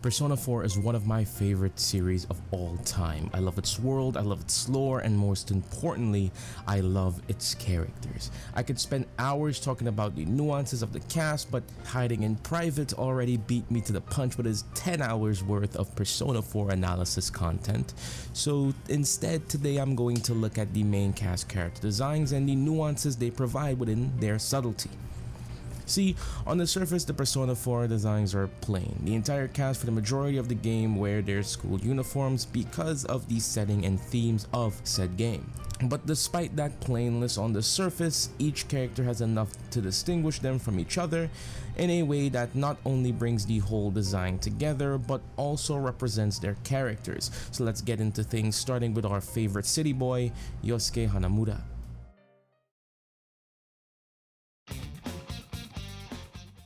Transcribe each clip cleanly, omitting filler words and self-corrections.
Persona 4 is one of my favorite series of all time. I love its world, I love its lore, and most importantly, I love its characters. I could spend hours talking about the nuances of the cast, but hiding in private already beat me to the punch with his 10 hours worth of Persona 4 analysis content. So instead, today I'm going to look at the main cast character designs and the nuances they provide within their subtlety. See, on the surface, the Persona 4 designs are plain. The entire cast for the majority of the game wear their school uniforms because of the setting and themes of said game. But despite that plainness on the surface, each character has enough to distinguish them from each other in a way that not only brings the whole design together, but also represents their characters. So let's get into things, starting with our favorite city boy, Yosuke Hanamura.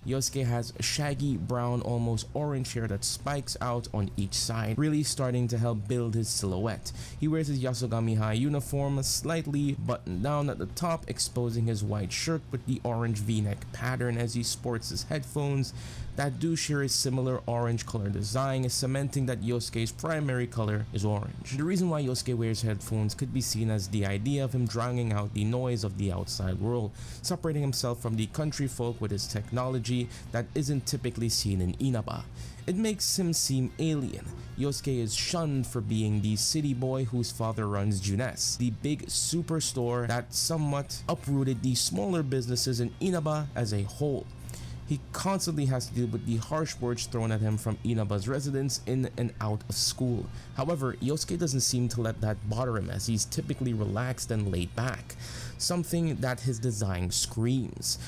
Yosuke has shaggy brown, almost orange hair that spikes out on each side, really starting to help build his silhouette. He wears his Yasogami High uniform slightly buttoned down at the top, exposing his white shirt with the orange v-neck pattern as he sports his headphones that do share a similar orange color design, cementing that Yosuke's primary color is orange. The reason why Yosuke wears headphones could be seen as the idea of him drowning out the noise of the outside world, separating himself from the country folk with his technology that isn't typically seen in Inaba. It makes him seem alien. Yosuke is shunned for being the city boy whose father runs Junes, the big superstore that somewhat uprooted the smaller businesses in Inaba as a whole. He constantly has to deal with the harsh words thrown at him from Inaba's residents in and out of school. However, Yosuke doesn't seem to let that bother him, as he's typically relaxed and laid back, something that his design screams.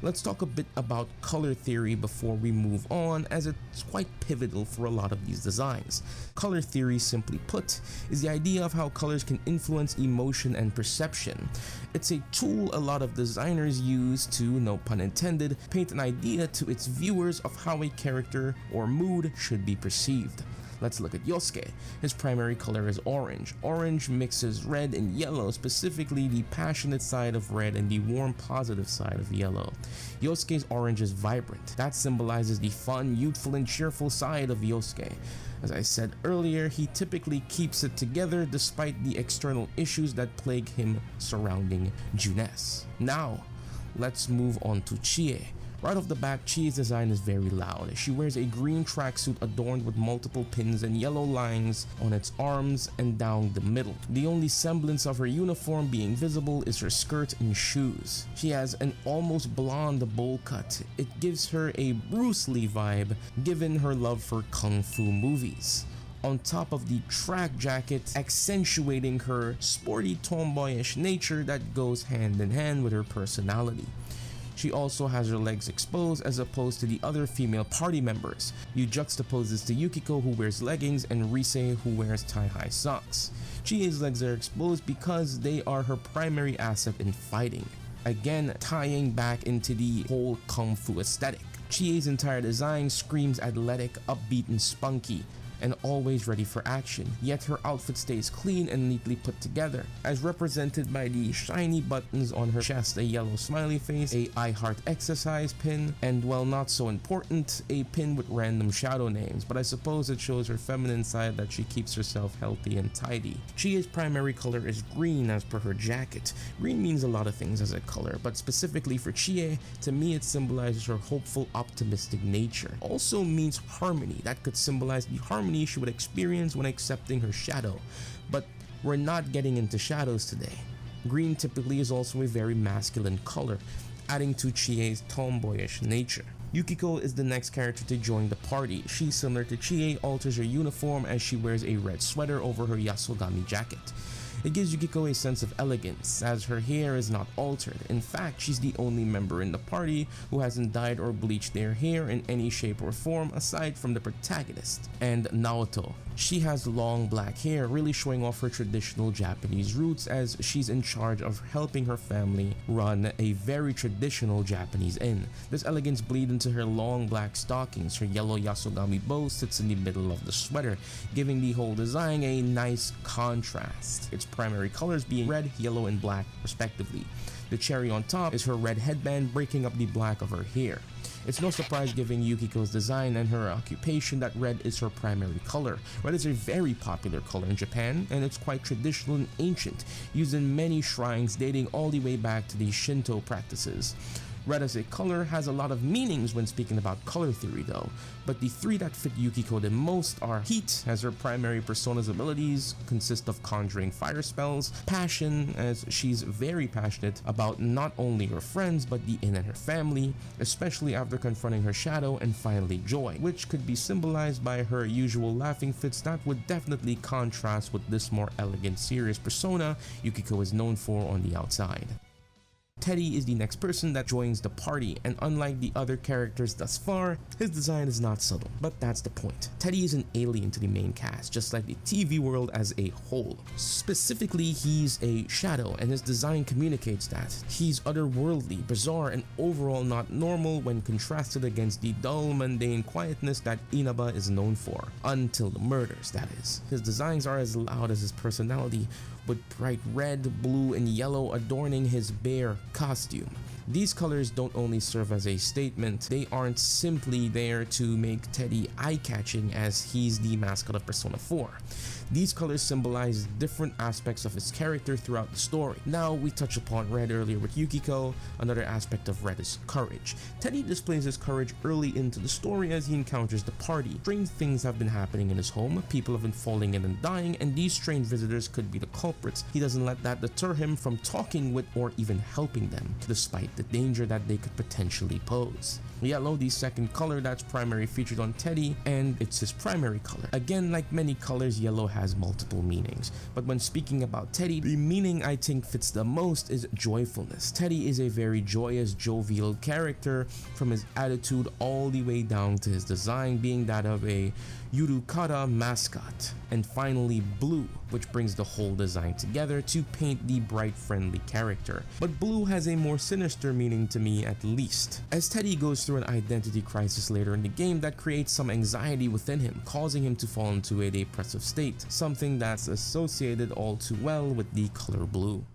Let's talk a bit about color theory before we move on, as it's quite pivotal for a lot of these designs. Color theory, simply put, is the idea of how colors can influence emotion and perception. It's a tool a lot of designers use to, no pun intended, paint an idea to its viewers of how a character or mood should be perceived. Let's look at Yosuke. His primary color is orange. Orange mixes red and yellow, specifically the passionate side of red and the warm positive side of yellow. Yosuke's orange is vibrant. That symbolizes the fun, youthful, and cheerful side of Yosuke. As I said earlier, he typically keeps it together despite the external issues that plague him surrounding Junes. Now, let's move on to Chie. Right off the bat, Chie's design is very loud. She wears a green tracksuit adorned with multiple pins and yellow lines on its arms and down the middle. The only semblance of her uniform being visible is her skirt and shoes. She has an almost blonde bowl cut. It gives her a Bruce Lee vibe, given her love for kung fu movies, on top of the track jacket accentuating her sporty tomboyish nature that goes hand in hand with her personality. She also has her legs exposed as opposed to the other female party members. You juxtapose this to Yukiko, who wears leggings, and Rise, who wears tie-high socks. Chie's legs are exposed because they are her primary asset in fighting, again tying back into the whole kung fu aesthetic. Chie's entire design screams athletic, upbeat, and spunky, and always ready for action, yet her outfit stays clean and neatly put together, as represented by the shiny buttons on her chest, a yellow smiley face, a I Heart Exercise pin, and, well, not so important, a pin with random shadow names, but I suppose it shows her feminine side that she keeps herself healthy and tidy. Chie's primary color is green as per her jacket. Green means a lot of things as a color, but specifically for Chie, to me it symbolizes her hopeful, optimistic nature. Also means harmony. That could symbolize the harmony she would experience when accepting her shadow, but we're not getting into shadows today. Green typically is also a very masculine color, adding to Chie's tomboyish nature. Yukiko is the next character to join the party. She, similar to Chie, alters her uniform as she wears a red sweater over her Yasogami jacket. It gives Yukiko a sense of elegance, as her hair is not altered. In fact, she's the only member in the party who hasn't dyed or bleached their hair in any shape or form aside from the protagonist and Naruto. She has long black hair, really showing off her traditional Japanese roots, as she's in charge of helping her family run a very traditional Japanese inn. This elegance bleeds into her long black stockings. Her yellow Yasogami bow sits in the middle of the sweater, giving the whole design a nice contrast, its primary colors being red, yellow, and black respectively. The cherry on top is her red headband, breaking up the black of her hair. It's no surprise given Yukiko's design and her occupation that red is her primary color. Red is a very popular color in Japan, and it's quite traditional and ancient, used in many shrines dating all the way back to the Shinto practices. Red as a color has a lot of meanings when speaking about color theory though, but the three that fit Yukiko the most are heat, as her primary persona's abilities consist of conjuring fire spells, passion, as she's very passionate about not only her friends but the inn and her family, especially after confronting her shadow, and finally joy, which could be symbolized by her usual laughing fits that would definitely contrast with this more elegant, serious persona Yukiko is known for on the outside. Teddy is the next person that joins the party, and unlike the other characters thus far, his design is not subtle, but that's the point. Teddy is an alien to the main cast, just like the TV world as a whole. Specifically, he's a shadow, and his design communicates that. He's otherworldly, bizarre, and overall not normal when contrasted against the dull, mundane quietness that Inaba is known for. Until the murders, that is. His designs are as loud as his personality, with bright red, blue, and yellow adorning his bare costume. These colors don't only serve as a statement, they aren't simply there to make Teddy eye-catching as he's the mascot of Persona 4. These colors symbolize different aspects of his character throughout the story. Now, we touched upon red earlier with Yukiko. Another aspect of red is courage. Teddy displays his courage early into the story as he encounters the party. Strange things have been happening in his home, people have been falling in and dying, and these strange visitors could be the culprits. He doesn't let that deter him from talking with or even helping them, despite the danger that they could potentially pose. Yellow, the second color that's primarily featured on Teddy, and it's his primary color. Again, like many colors, yellow has multiple meanings, but when speaking about Teddy, the meaning I think fits the most is joyfulness. Teddy is a very joyous, jovial character, from his attitude all the way down to his design being that of a Yurukara mascot. And finally, blue, which brings the whole design together to paint the bright, friendly character. But blue has a more sinister meaning to me, at least, as Teddy goes through an identity crisis later in the game that creates some anxiety within him, causing him to fall into a depressive state, something that's associated all too well with the color blue.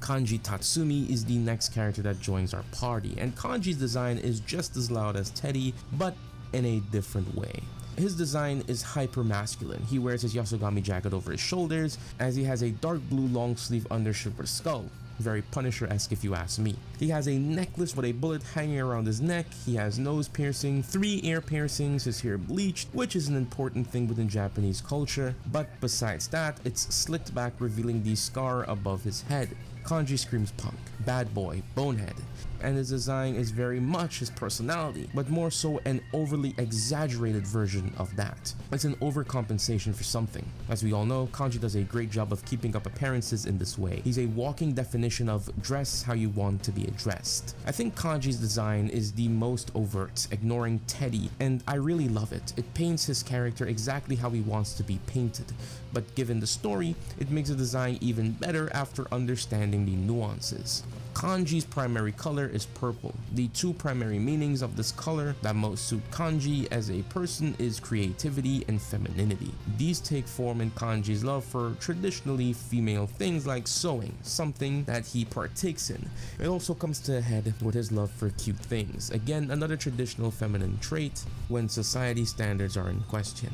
Kanji Tatsumi is the next character that joins our party, and Kanji's design is just as loud as Teddy, but in a different way. His design is hyper masculine. He wears his Yasogami jacket over his shoulders, as he has a dark blue long sleeve undershirt with a skull. Very Punisher-esque if you ask me. He has a necklace with a bullet hanging around his neck, he has nose piercing, 3 ear piercings, his hair bleached, which is an important thing within Japanese culture, but besides that, it's slicked back, revealing the scar above his head. Kanji screams punk, bad boy, bonehead, and his design is very much his personality, but more so an overly exaggerated version of that. It's an overcompensation for something. As we all know, Kanji does a great job of keeping up appearances in this way. He's a walking definition of dress how you want to be addressed. I think Kanji's design is the most overt, ignoring Teddy, and I really love it. It paints his character exactly how he wants to be painted, but given the story, it makes the design even better after understanding the nuances. Kanji's primary color is purple. The two primary meanings of this color that most suit Kanji as a person is creativity and femininity. These take form in Kanji's love for traditionally female things like sewing, something that he partakes in. It also comes to a head with his love for cute things, again another traditional feminine trait when society standards are in question.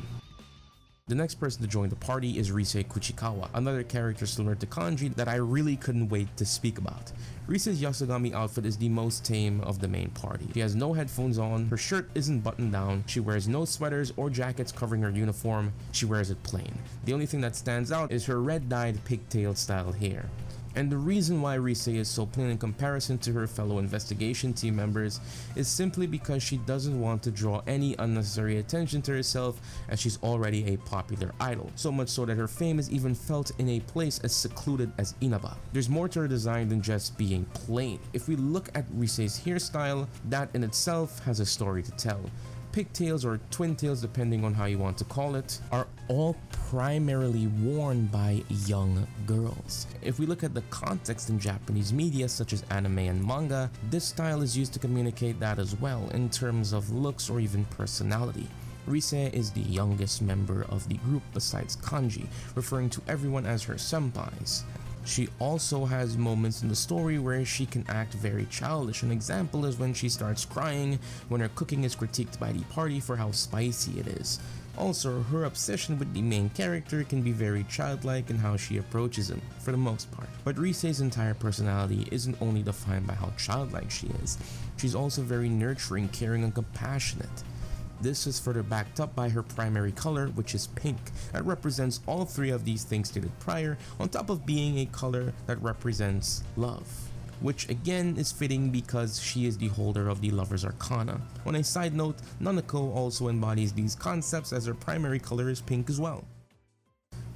The next person to join the party is Rise Kuchikawa, another character similar to Kanji that I really couldn't wait to speak about. Rise's Yasogami outfit is the most tame of the main party. She has no headphones on, her shirt isn't buttoned down, she wears no sweaters or jackets covering her uniform, she wears it plain. The only thing that stands out is her red-dyed pigtail style hair. And the reason why Rise is so plain in comparison to her fellow investigation team members is simply because she doesn't want to draw any unnecessary attention to herself, as she's already a popular idol, so much so that her fame is even felt in a place as secluded as Inaba. There's more to her design than just being plain. If we look at Rise's hairstyle, that in itself has a story to tell. Pigtails or twin tails, depending on how you want to call it, are all primarily worn by young girls. If we look at the context in Japanese media such as anime and manga, this style is used to communicate that as well in terms of looks or even personality. Rise is the youngest member of the group besides Kanji, referring to everyone as her senpais. She also has moments in the story where she can act very childish. An example is when she starts crying when her cooking is critiqued by the party for how spicy it is. Also, her obsession with the main character can be very childlike in how she approaches him, for the most part. But Rise's entire personality isn't only defined by how childlike she is, she's also very nurturing, caring, and compassionate. This is further backed up by her primary color, which is pink, that represents all three of these things stated prior, on top of being a color that represents love. Which again is fitting because she is the holder of the Lover's Arcana. On a side note, Nanako also embodies these concepts as her primary color is pink as well.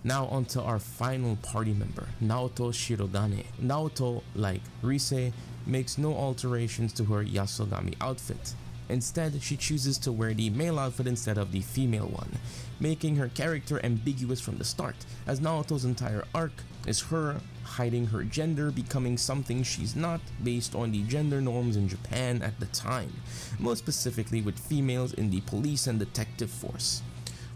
Now onto our final party member, Naoto Shirogane. Naoto, like Rise, makes no alterations to her Yasogami outfit. Instead, she chooses to wear the male outfit instead of the female one, making her character ambiguous from the start, as Naoto's entire arc is her hiding her gender, becoming something she's not based on the gender norms in Japan at the time, most specifically with females in the police and detective force.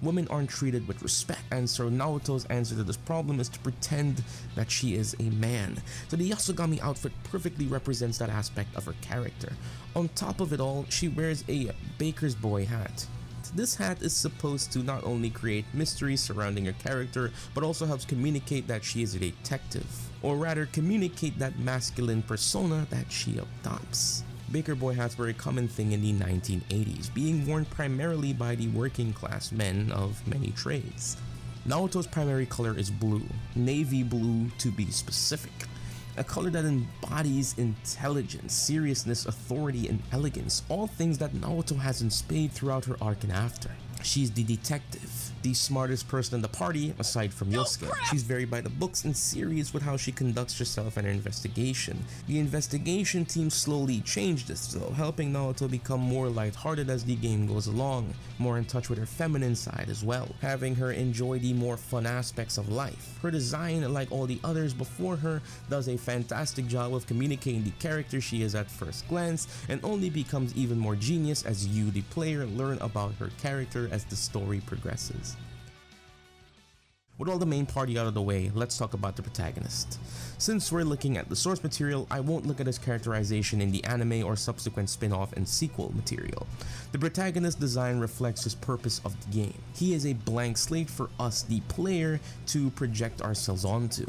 Women aren't treated with respect, and so Naoto's answer to this problem is to pretend that she is a man. So the Yasogami outfit perfectly represents that aspect of her character. On top of it all, she wears a baker's boy hat. This hat is supposed to not only create mystery surrounding her character, but also helps communicate that she is a detective, or rather communicate that masculine persona that she adopts. Baker boy hats were a common thing in the 1980s, being worn primarily by the working class men of many trades. Naoto's primary color is blue, navy blue to be specific, a color that embodies intelligence, seriousness, authority, and elegance, all things that Naoto has in spades throughout her arc and after. She's the detective, the smartest person in the party aside from Yosuke. She's very by the books and serious with how she conducts herself and her investigation. The investigation team slowly changed this though, helping Naoto become more lighthearted as the game goes along, more in touch with her feminine side as well, having her enjoy the more fun aspects of life. Her design, like all the others before her, does a fantastic job of communicating the character she is at first glance, and only becomes even more genius as you, the player, learn about her character as the story progresses. With all the main party out of the way, let's talk about the protagonist. Since we're looking at the source material, I won't look at his characterization in the anime or subsequent spin-off and sequel material. The protagonist design reflects his purpose of the game. He is a blank slate for us, the player, to project ourselves onto.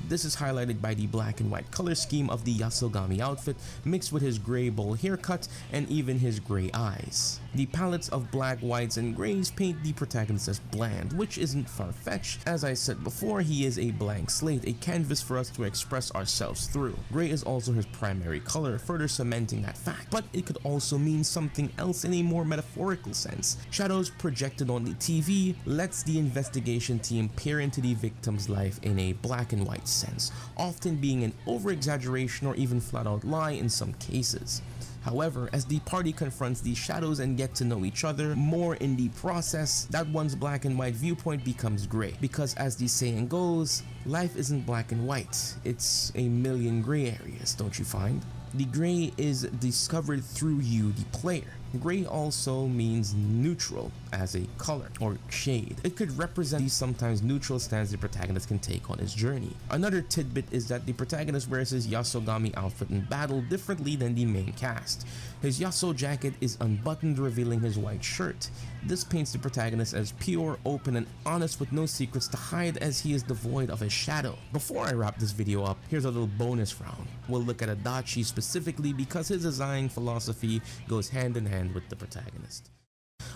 This is highlighted by the black and white color scheme of the Yasogami outfit, mixed with his gray bowl haircut and even his gray eyes. The palettes of black, whites, and grays paint the protagonist as bland, which isn't far-fetched. As I said before, he is a blank slate, a canvas for us to express ourselves through. Gray is also his primary color, further cementing that fact, but it could also mean something else in a more metaphorical sense. Shadows projected on the TV lets the investigation team peer into the victim's life in a black and white sense, often being an over-exaggeration or even flat-out lie in some cases. However, as the party confronts these shadows and get to know each other more in the process, that one's black and white viewpoint becomes gray. Because as the saying goes, life isn't black and white, it's a million gray areas, don't you find? The gray is discovered through you, the player. Gray also means neutral as a color or shade. It could represent the sometimes neutral stance the protagonist can take on his journey. Another tidbit is that the protagonist wears his Yasogami outfit in battle differently than the main cast. His Yaso jacket is unbuttoned, revealing his white shirt. This paints the protagonist as pure, open, and honest with no secrets to hide, as he is devoid of a shadow. Before I wrap this video up, here's a little bonus round. We'll look at Adachi specifically because his design philosophy goes hand in hand with the protagonist.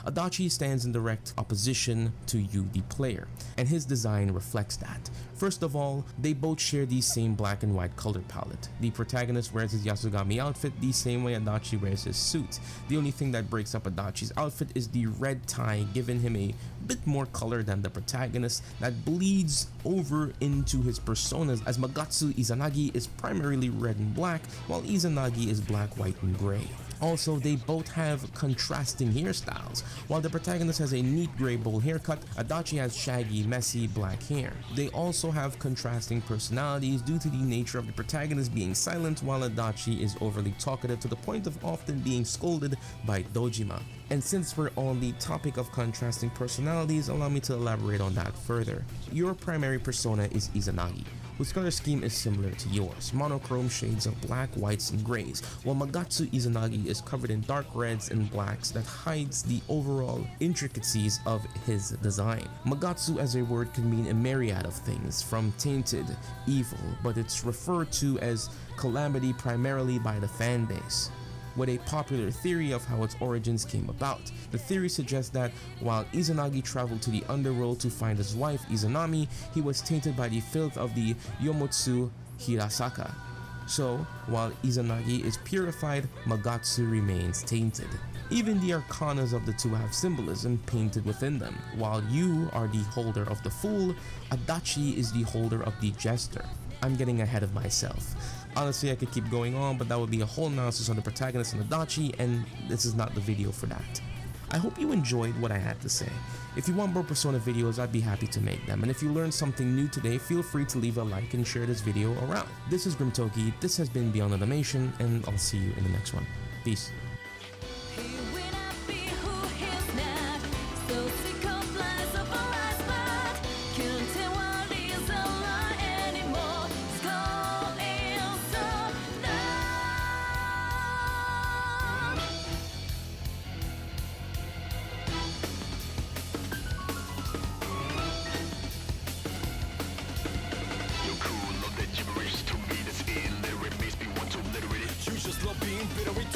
Adachi stands in direct opposition to you, the player, and his design reflects that. First of all, they both share the same black and white color palette. The protagonist wears his Yasogami outfit the same way Adachi wears his suit. The only thing that breaks up Adachi's outfit is the red tie, giving him a bit more color than the protagonist that bleeds over into his personas, as Magatsu Izanagi is primarily red and black, while Izanagi is black, white, and gray. Also, they both have contrasting hairstyles. While the protagonist has a neat gray bowl haircut, Adachi has shaggy, messy black hair. They also have contrasting personalities due to the nature of the protagonist being silent, while Adachi is overly talkative to the point of often being scolded by Dojima. And since we're on the topic of contrasting personalities, allow me to elaborate on that further. Your primary persona is Izanagi, whose color scheme is similar to yours, monochrome shades of black, whites, and grays, while Magatsu Izanagi is covered in dark reds and blacks that hides the overall intricacies of his design. Magatsu as a word can mean a myriad of things, from tainted, evil, but it's referred to as calamity primarily by the fan base, with a popular theory of how its origins came about. The theory suggests that while Izanagi traveled to the underworld to find his wife Izanami, he was tainted by the filth of the Yomotsu Hirasaka. So, while Izanagi is purified, Magatsu remains tainted. Even the arcanas of the two have symbolism painted within them. While you are the holder of the fool, Adachi is the holder of the jester. I'm getting ahead of myself. Honestly, I could keep going on, but that would be a whole analysis on the protagonist and Adachi, and this is not the video for that. I hope you enjoyed what I had to say. If you want more Persona videos, I'd be happy to make them, and if you learned something new today, feel free to leave a like and share this video around. This is Grimtoki, this has been Beyond Animation, and I'll see you in the next one. Peace. Just love being bitter.